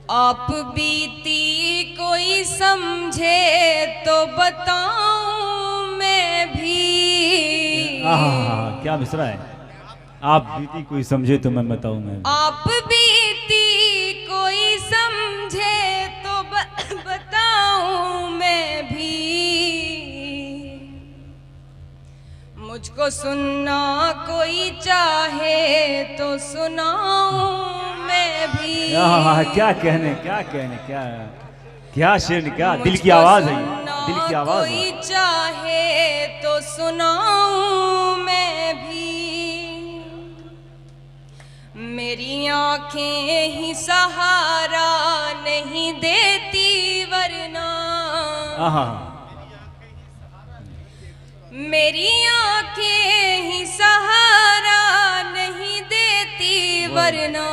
आप बीती कोई समझे तो बताऊं मैं भी। क्या मिसरा है। आप बीती कोई समझे तो मैं बताऊं मैं भी। आप बीती कोई समझे तो बताऊं मैं भी। मुझको सुनना कोई चाहे तो सुनाऊं मैं भी। क्या कहने क्या क्या शेर, क्या दिल की आवाज है, दिल की आवाज है। कोई चाहे तो सुनाऊं मैं भी। मेरी आंखें ही सहारा नहीं देती वरना। मेरी आंखें ही सहारा नहीं देती वरना।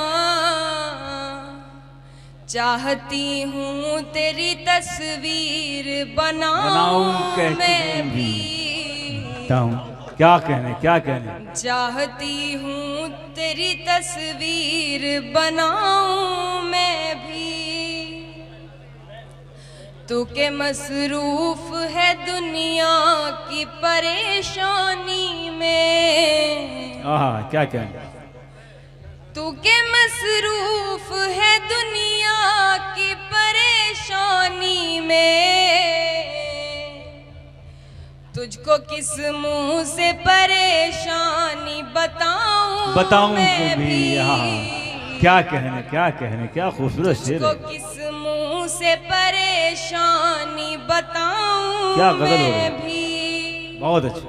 चाहती हूँ तेरी तस्वीर बनाऊं मैं भी। क्या कहने चाहती हूँ तेरी तस्वीर बनाऊं मैं भी। तू के मसरूफ है दुनिया की परेशानी में। क्या कहने। तू के मसरूफ है दुनिया की परेशानी में। तुझको किस मुंह से परेशानी बताऊं मैं भी। क्या कहने क्या खूबसूरत शेर है। तुझको किस मुंह से परेशानी बताऊं क्या गजल हो मैं रही। भी। बहुत अच्छा,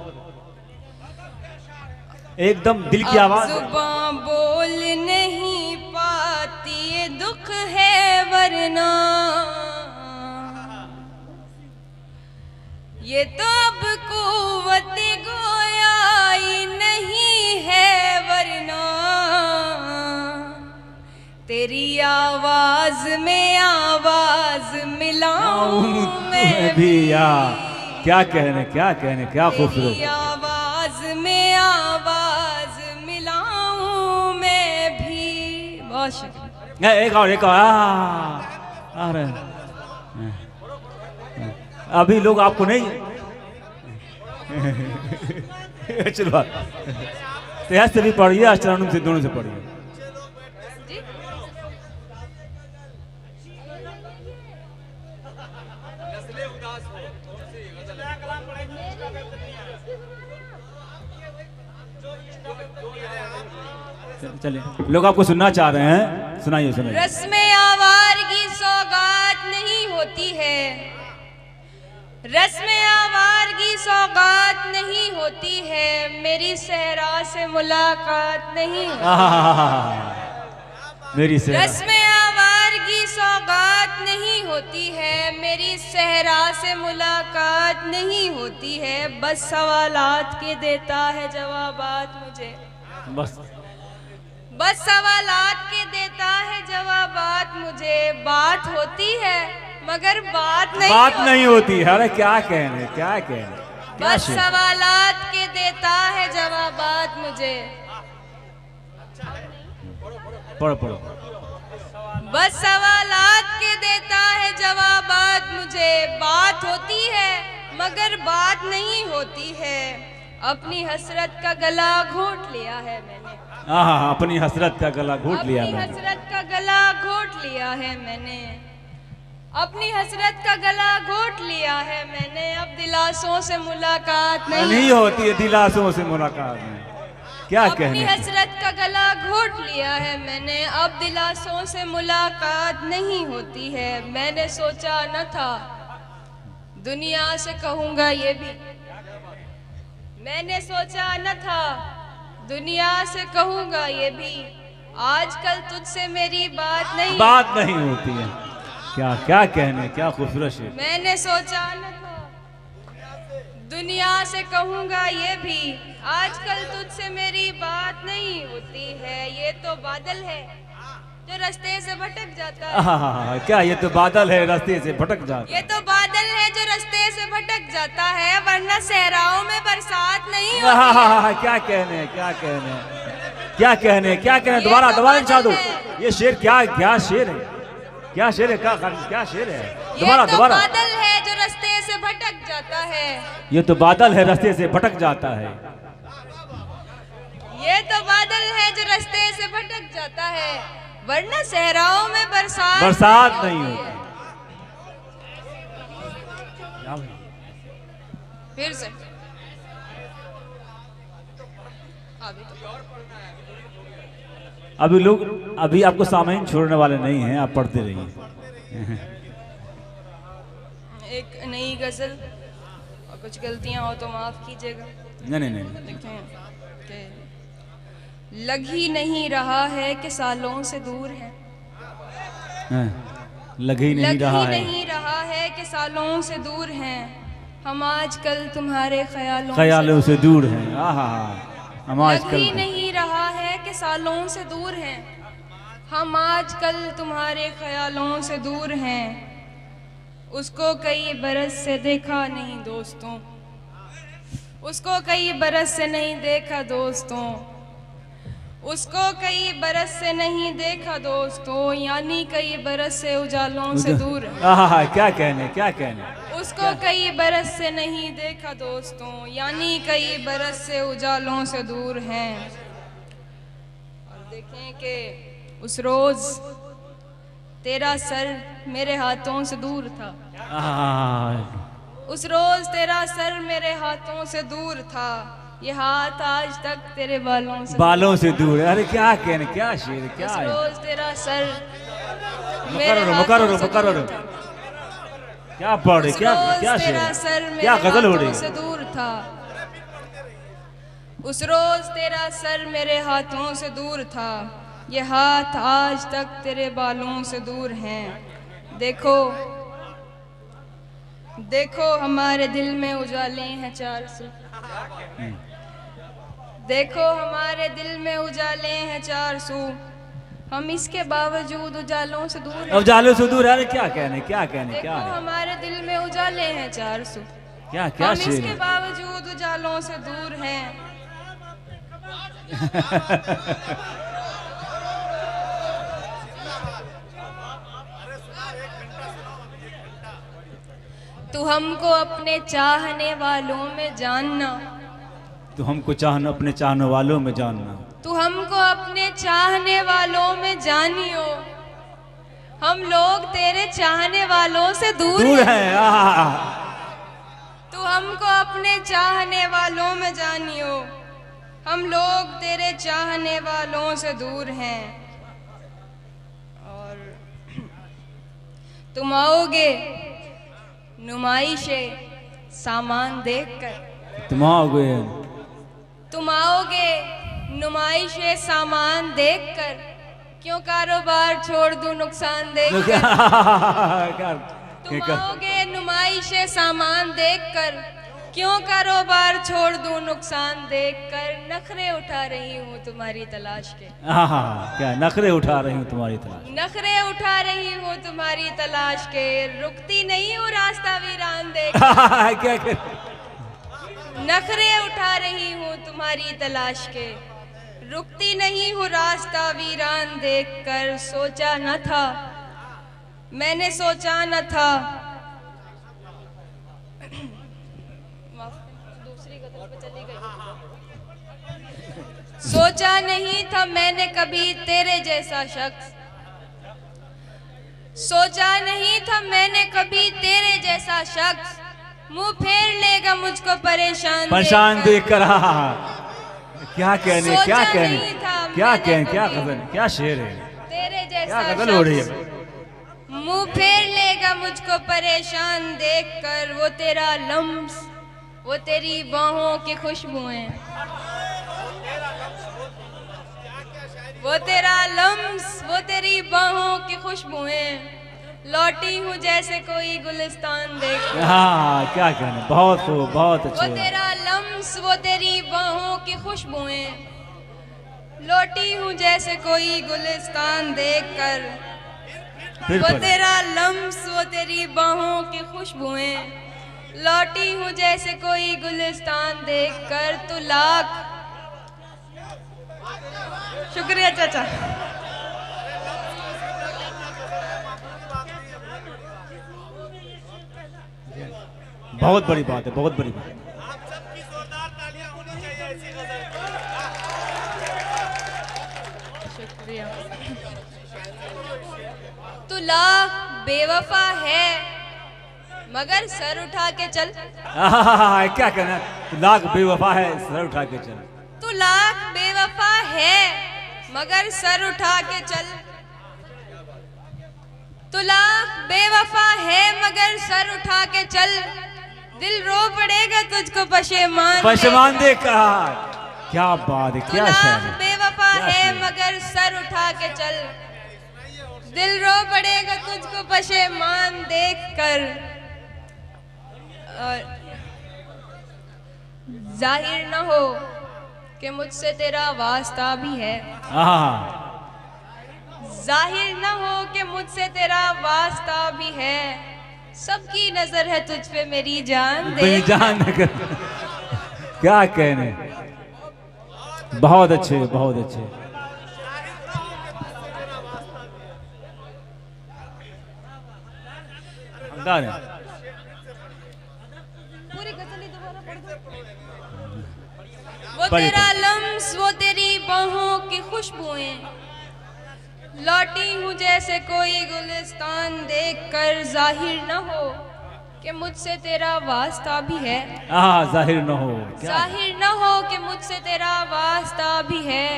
एकदम दिल की आवाज। जुबां बोल नहीं पाती ये दुख है वरना। ये तो अब कुव्वत गोयाई नहीं है वरना। तेरी आवाज में आवाज मिलाऊं मैं भी। क्या कहने क्या खूबसूरत। आवाज में आवाज मिलाऊं मैं भी। बहुत शुक्रिया। एक और अरे अभी लोग आपको नहीं चलो तेज से भी पढ़िए, अष्टानुम से दोनों से पढ़िए। चलिए, लोग आपको सुनना चाह रहे हैं, सुनाइए। रस्म आवारगी सौगात नहीं होती है। रस्म आवारगी सौगात नहीं होती है। मेरी सहरा से मुलाकात नहीं मेरी रस्म आवारगी सौगात नहीं होती है। मेरी सहरा से मुलाकात नहीं होती है। बस सवालात के देता है जवाबात मुझे। बस सवालात के देता है जवाबात मुझे। बात होती है मगर बात नहीं होती है। अरे क्या कहने बस सवालात के देता है जवाबात मुझे। पढ़ो। बस सवालात के देता है जवाबात मुझे। बात होती है मगर बात नहीं होती है। अपनी हसरत का गला घोट लिया है मैंने। अपनी हसरत का गला घोट लिया मैंने। हसरत का गला घोट लिया है मैंने। अपनी हसरत का गला घोट लिया है मैंने। अब दिलासों से मुलाकात नहीं होती है। दिलासों से मुलाकात नहीं। क्या कहने। अपनी हसरत का गला घोट लिया है मैंने। अब दिलासों से मुलाकात नहीं होती है। मैंने सोचा न था दुनिया से कहूँगा ये भी। मैंने सोचा न था दुनिया से कहूँगा ये भी। आजकल तुझसे मेरी बात नहीं होती है। क्या कहने, क्या खूबसूरत शेर। मैंने सोचा न था दुनिया से कहूँगा ये भी। आजकल तुझसे मेरी बात नहीं होती है। ये तो बादल है जो रास्ते से भटक जाता है। क्या ये तो बादल है रास्ते से भटक जाता। ये तो बादल है जो रास्ते से भटक जाता है। वरना सहराओं में बरसात नहीं होती। क्या कहने दोबारा इच्छा दो। ये शेर क्या शेर है। क्या शेर है, क्या शेर है? ये दोबारा तो दोबारा। बादल है जो रास्ते से भटक जाता है। ये तो बादल है रास्ते से भटक जाता है। ये तो बादल है जो रास्ते से भटक जाता है, वरना सहराओं में बरसात नहीं होती। फिर से अभी लोग अभी आपको सामने छोड़ने वाले नहीं हैं, आप पढ़ते रहिए। एक नई गजल, और कुछ गलतियां हो तो माफ कीजिएगा। नहीं। देखें कि लग ही नहीं रहा है कि सालों से दूर है, लग ही नहीं रहा है कि सालों से दूर हैं हम आजकल तुम्हारे ख्यालों से दूर हैं। हम लग ही नहीं रहा है कि सालों से दूर हैं हम आजकल तुम्हारे ख्यालों से दूर हैं। उसको कई बरस से देखा नहीं दोस्तों, उसको कई बरस से नहीं देखा दोस्तों, उसको कई बरस से नहीं देखा दोस्तों, यानी कई बरस से उजालों से दूर है। क्या कहने उसको कई बरस से नहीं देखा दोस्तों, यानी कई बरस से उजालों से दूर हैं। और देखें कि उस रोज तेरा सर मेरे हाथों से दूर था, उस रोज तेरा सर मेरे हाथों से दूर था, ये हाथ आज तक तेरे बालों से दूर है। अरे क्या कहने, क्या शेर, क्या है? रोज तेरा सर मुकर्रर क्या पढ़ रहे, क्या शेर, क्या गजल हो रही से दूर था। उस रोज तेरा सर मेरे हाथों से दूर था, ये हाथ आज तक तेरे बालों से दूर हैं। देखो देखो हमारे दिल में उजाले हैं 400, देखो हमारे दिल में उजाले हैं 400, हम इसके बावजूद उजालों से दूर हैं। उजालों से दूर है। क्या कहने, क्या देखो हमारे दिल में उजाले हैं 400, क्या हम इसके बावजूद उजालों से दूर हैं। तू हमको अपने चाहने वालों में जानना, तू हमको अपने चाहने वालों में जानना, तू हमको अपने चाहने वालों में जानियो, हम लोग तेरे चाहने वालों से दूर हैं। तू हमको अपने चाहने वालों में जानियो, हम लोग तेरे चाहने वालों से दूर हैं। और तुम आओगे नुमाइशे सामान देखकर, तुम आओगे नुमाइशे सामान देखकर, क्यों कारोबार छोड़ दूं नुकसान देखकर। तुम आओगे नुमाइशे सामान देखकर, क्यों कारोबार छोड़ दूं नुकसान देखकर। नखरे उठा रही हूँ तुम्हारी तलाश के, क्या नखरे उठा रही हूँ तुम्हारी तलाश, नखरे उठा रही हूँ तुम्हारी तलाश के, रुकती नहीं हूँ रास्ता वीरान देख। क्या नखरे उठा रही हूँ तुम्हारी तलाश के, रुकती नहीं हूँ रास्ता वीरान देखकर। सोचा न था मैंने, सोचा न था, दूसरी गजल पे चली गई। सोचा नहीं था मैंने कभी तेरे जैसा शख्स, सोचा नहीं था मैंने कभी तेरे जैसा शख्स, मुंह फेर लेगा मुझको परेशान देखकर। क्या कहने, क्या गजल, क्या शेर है, तेरे क्या जैसा गजल हो रही है। मुंह फेर लेगा मुझको परेशान देखकर। वो तेरा लम्स, वो तेरी बाहों की खुशबुएं, वो तेरा लम्स, वो तेरी बाहों की खुशबुएं, लौटी हूँ जैसे कोई गुलिस्तान देख। क्या कहने, बहुत अच्छा। वो तेरा लम्स, वो तेरी बाहों की खुशबुएं, लौटी हूँ जैसे कोई गुलिस्तान देखकर। वो तेरा लम्स, वो तेरी बाहों की खुशबुएं, लौटी हूँ जैसे कोई गुलिस्तान देखकर। तू लाख शुक्रिया चाचा। बहुत बड़ी बात है, बहुत बड़ी बात है। आप सबकी जोरदार तालियां होनी चाहिए ऐसी गजल पर। शुक्रिया। तू लाख बेवफा है मगर सर उठा के चल। क्या कहना, लाख बेवफा है सर उठा के चल। तू लाख बेवफा है मगर सर उठा के चल। तू लाख बेवफा है मगर सर उठा के चल। दिल रो पड़ेगा तुझको पशेमान देख कहा। क्या बात है, क्या शायर है। बेवफा है मगर सर उठा के चल। दिल रो पड़ेगा तुझको पशेमान देख कर। और जाहिर न हो कि मुझसे तेरा वास्ता भी है। जाहिर न हो कि मुझसे तेरा वास्ता भी है। सबकी नजर है तुझ पे मेरी जान देख। क्या कहने, बहुत अच्छे, बहुत अच्छे। पूरी गजल ही दोबारा पढ़ दो। वो तेरा लम्स, वो तेरी बाहों की खुशबुएं, लौटी हूँ जैसे कोई गुलिस्तान देखकर। जाहिर न हो कि मुझसे तेरा वास्ता भी है। जाहिर न हो, जाहिर न हो कि मुझसे तेरा वास्ता भी है।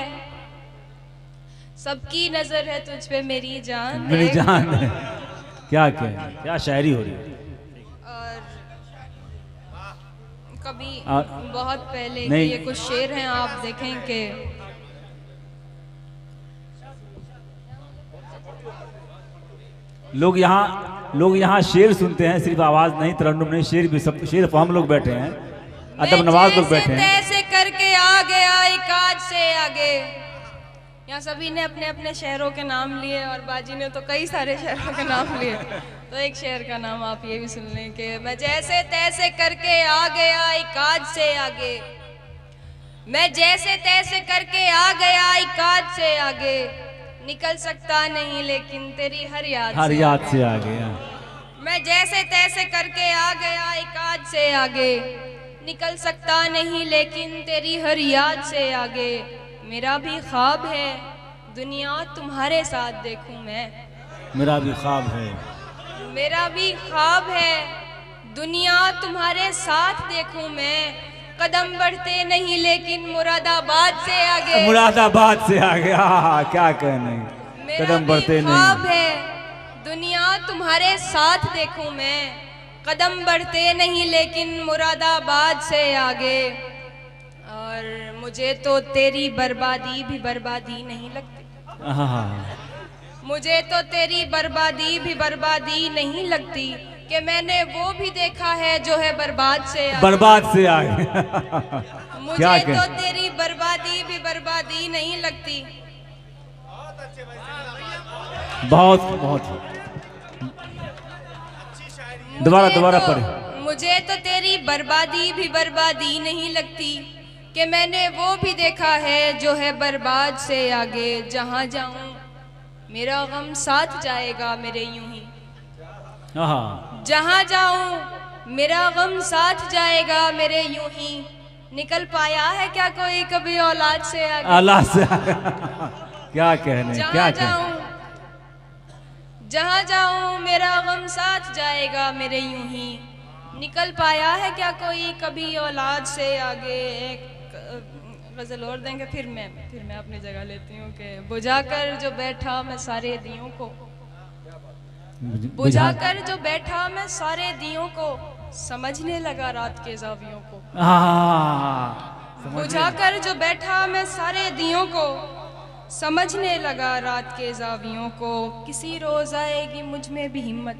सबकी नजर है तुझ पे मेरी जान, मेरी जान है। क्या कहना, क्या शायरी हो रही है। और कभी बहुत पहले नहीं। ये कुछ शेर हैं, आप देखें कि लोग यहाँ शेर सुनते हैं, सिर्फ आवाज नहीं, तरन्नुम नहीं, शेर भी, सब शेर पर हम लोग बैठे हैं, अदब नवाज लोग बैठे हैं। ऐसे करके आ गया एक आज से आगे। यहाँ सभी ने अपने अपने शहरों के नाम लिए और बाजी ने तो कई सारे शहरों के नाम लिए। तो एक शहर का नाम आप ये भी सुन लें कि मैं जैसे तैसे करके आ गया एक आज से आगे। मैं जैसे तैसे करके आ गया एक आज से आगे। निकल सकता नहीं लेकिन तेरी हर याद से आ गया। मैं जैसे तैसे करके आ गया एक आज से आगे। निकल सकता नहीं लेकिन तेरी हर याद से आगे। मेरा भी ख्वाब है दुनिया तुम्हारे साथ देखूं मैं। मेरा भी ख्वाब है, मेरा भी ख्वाब है दुनिया तुम्हारे साथ देखूं मैं। कदम बढ़ते नहीं लेकिन मुरादाबाद से आगे। मुरादाबाद से आ गया। क्या कहने, कदम बढ़ते नहीं। ख्वाब है दुनिया तुम्हारे साथ देखूं मैं। कदम बढ़ते नहीं लेकिन मुरादाबाद से आगे। और मुझे तो तेरी बर्बादी भी बर्बादी नहीं लगती। मुझे तो तेरी बर्बादी भी बर्बादी नहीं लगती कि मैंने वो भी देखा है जो है बर्बाद से आगे। बर्बाद से आगे। मुझे तो तेरी बर्बादी भी बर्बादी नहीं लगती। बहुत बहुत। दोबारा पढ़े। मुझे तो तेरी बर्बादी भी बर्बादी नहीं लगती कि मैंने वो भी देखा है जो है बर्बाद से आगे। जहाँ जाऊं मेरा गम साथ जाएगा मेरे यूं ही। जहाँ जाऊं मेरा गम साथ जाएगा मेरे यूं ही। निकल पाया है क्या कोई कभी औलाद से आगे। औलाद से क्या कहने, क्या कहने। जहाँ जाऊं मेरा गम साथ जाएगा मेरे यूं ही। निकल पाया है क्या कोई कभी औलाद से आगे। एक गजल और देंगे फिर मैं अपनी जगह लेती हूँ कि बुझाकर जो बैठा मैं सारे दियों को। बुझाकर जो बैठा मैं सारे दियों को। समझने लगा रात के जावियों को। बुझाकर जो बैठा मैं सारे दियों को। समझने लगा रात के जावियों को। किसी रोज आएगी मुझ में भी हिम्मत।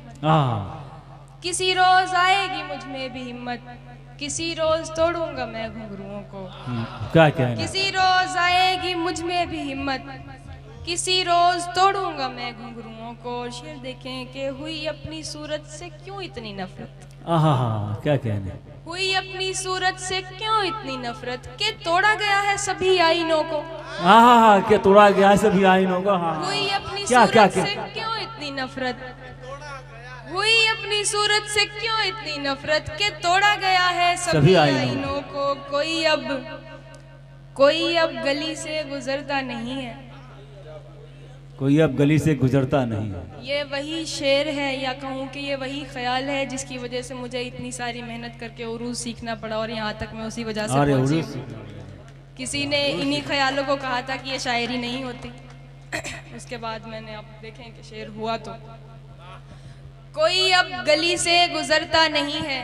किसी रोज आएगी मुझ में भी हिम्मत। किसी रोज तोड़ूंगा मैं घुंघरुओं को। क्या कहना। किसी रोज आएगी मुझ में भी हिम्मत। किसी रोज तोड़ूंगा मैं घुंघरुओं को। शेर देखें कि हुई अपनी सूरत से क्यों इतनी नफरत। क्या कहने। हुई अपनी सूरत से क्यों इतनी नफरत के तोड़ा गया है सभी आईनों को। क्या तोड़ा गया है सभी आईनों को। हुई अपनी सूरत से क्यों इतनी नफरत। हुई अपनी सूरत से क्यों इतनी नफरत के तोड़ा गया है सभी सभी आईनों आईनों को। कोई अब गली से गुजरता नहीं है। कोई अब गली से गुजरता नहीं है। ये वही शेर है या कहूँ कि ये वही ख्याल है जिसकी वजह से मुझे इतनी सारी मेहनत करके उर्दू सीखना पड़ा और यहाँ तक मैं उसी वजह से अरे पहुंची। उर्दू किसी ने इन्हीं ख्यालों को कहा था कि ये शायरी नहीं होती। उसके बाद मैंने अब देखें कि शेर हुआ तो। कोई अब गली से गुजरता नहीं है,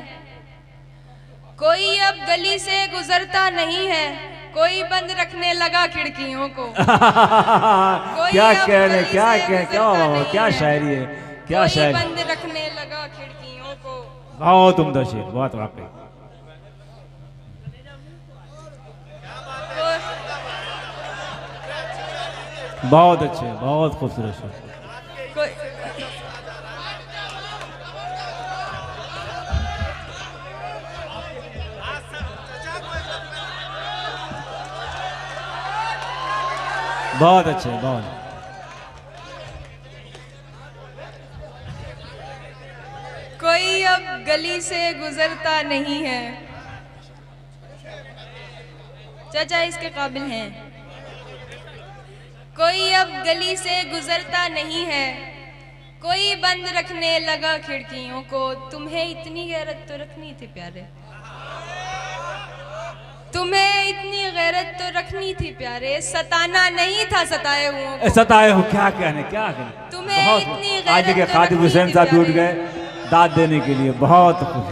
कोई अब गली से गुजरता नहीं है, कोई बंद रखने लगा खिड़कियों को। क्या कहने क्या शायरी है, क्या कोई शायरी। बंद रखने लगा खिड़कियों को। बहुत उम्दा शेर, बहुत वाकई बहुत अच्छे, बहुत खूबसूरत शेर। कोई बहुत अच्छे, बहुत। कोई अब गली से गुजरता नहीं है। चाचा इसके काबिल हैं। कोई अब गली से गुजरता नहीं है, कोई बंद रखने लगा खिड़कियों को। तुम्हें इतनी गैरत तो रखनी थी प्यारे, तुम्हें इतनी गैरत तो रखनी थी प्यारे, सताना नहीं था सताए हुओं को। सताए हो, क्या कहने, क्या कहने। तुम्हें बहुत इतनी आज गैरत के तो खादिम रखनी हुसैन थी साहब भी उठ प्यारे। गए दाद देने के लिए। बहुत खुश।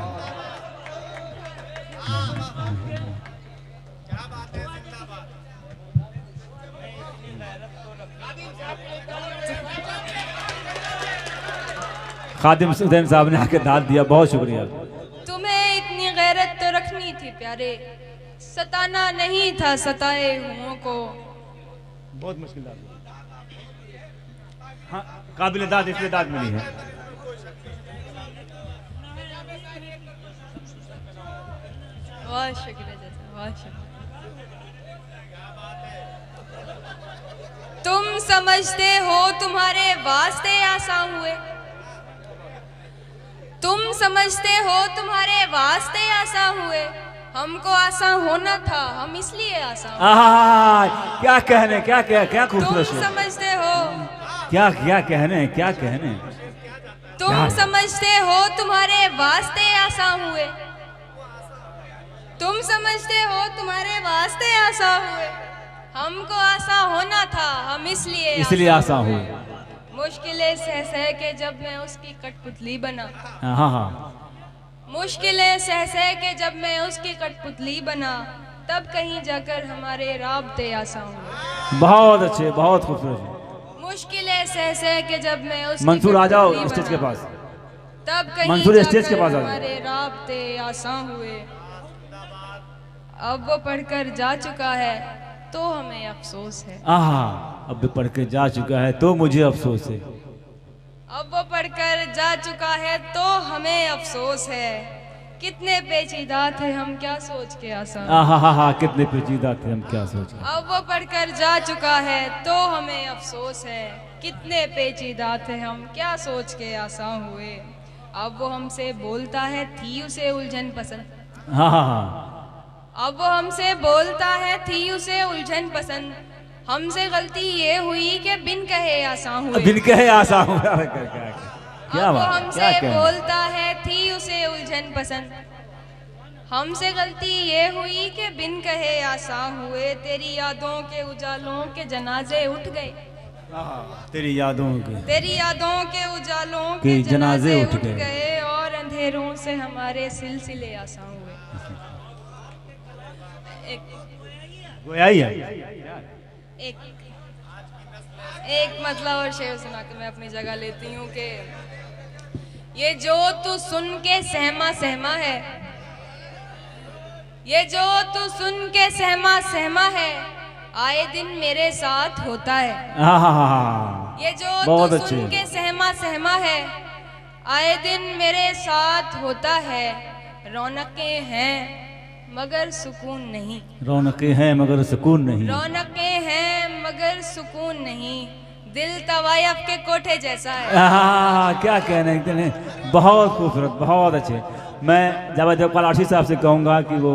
खादिम हुसैन साहब ने आके दाद दिया, बहुत शुक्रिया। तुम्हें इतनी गैरत तो रखनी थी प्यारे, सताना नहीं था सताए हुओं को। बहुत मुश्किल दाद। हाँ, काबिल दाद इसलिए दाद मिली है। बहुत शुक्रिया चाचा, बहुत शुक्रिया। तुम समझते हो तुम्हारे वास्ते आसान हुए, तुम समझते हो तुम्हारे वास्ते आसान हुए, हमको आसान होना था हम इसलिए आसान हुए। क्या कहने, क्या क्या क्या तुम खूबसूरत शेर। समझते हो, क्या क्या कहने, क्या कहने। तुम समझते हो तुम्हारे वास्ते आसान हुए, तुम समझते हो तुम्हारे वास्ते आसान हुए, हमको आसान होना था हम इसलिए आसान हुए। मुश्किलें सह सह के जब मैं उसकी कठपुतली बना, हाँ हाँ, मुश्किलें सह सह के जब मैं उसकी कठपुतली बना, तब कहीं जाकर हमारे राब्ते आसान हुए। बहुत अच्छे, बहुत खूबसूरत। मुश्किलें सह सह के जब मैं उसकी मंसूर आ जाओ कठपुतली स्टेज के बना, पास। तब कहीं मंसूर स्टेज के जाकर पास आ जाओ। हमारे राब्ते आसान हुए। अब वो पढ़कर जा चुका है तो हमें अफसोस है। अब भी पढ़ के जा चुका है तो मुझे अफसोस है। अब वो पढ़कर जा चुका है तो हमें अफसोस है। कितने पेचीदा थे हम क्या सोच के आसान। कितने पेचीदा थे हम क्या सोच के। अब वो पढ़कर जा चुका है तो हमें अफसोस है। कितने पेचीदा थे हम क्या सोच के आसान हुए। अब वो हमसे बोलता है थी उसे उलझन पसंद। अब वो हमसे बोलता है थी उसे उलझन पसंद। हमसे गलती ये हुई कि बिन कहे आसान हुए। बिन कहे आसान हुआ। क्या अब वो बात, हमसे क्या बोलता है थी उसे उलझन पसंद। हमसे गलती ये हुई कि बिन कहे आसान हुए। तेरी यादों के उजालों के जनाजे उठ गए। तेरी यादों के, तेरी यादों के उजालों के के जनाजे जनाजे उठ उठ गए और अंधेरों से हमारे सिलसिले आसान हुए। एक मतलब और शेर सुना के मैं अपनी जगह लेती हूँ कि ये जो तू सुन के सहमा सहमा है, ये जो तू सुन के सहमा सहमा है, आए दिन मेरे साथ होता है। ये जो तू सुन के सहमा सहमा है, आए दिन मेरे साथ होता है। रौनकें हैं मगर सुकून नहीं। रौनकें हैं मगर सुकून नहीं। रौनकें हैं मगर सुकून नहीं। दिल तवायफ के कोठे जैसा है। क्या कहने, बहुत खूबसूरत, बहुत अच्छे। मैं जावेद इकबाल आशी साहब से कहूँगा कि वो